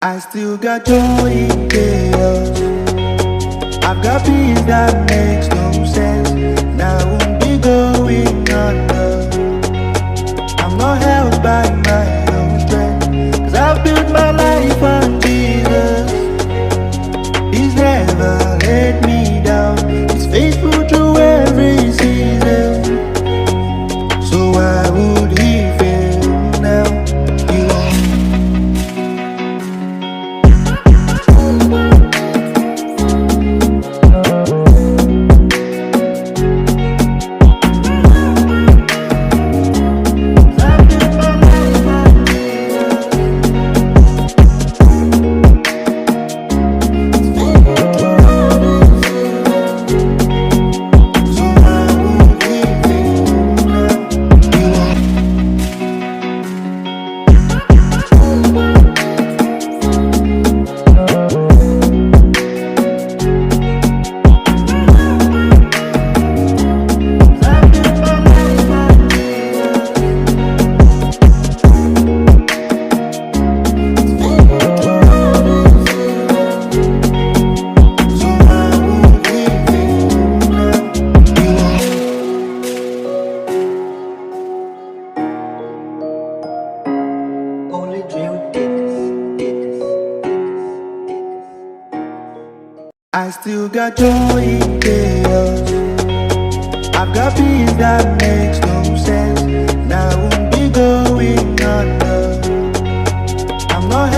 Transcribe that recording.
I still got joy in chaos. I've got peace that makes no sense. Now I won't be going under. I'm not held by my own strength, 'cause I've built my life on Jesus. He's never let me down. He's faithful through every season. So why would he fail now? He won't. I still got joy in chaos. I've got peace that makes no sense. Now I won't be going under. I'm not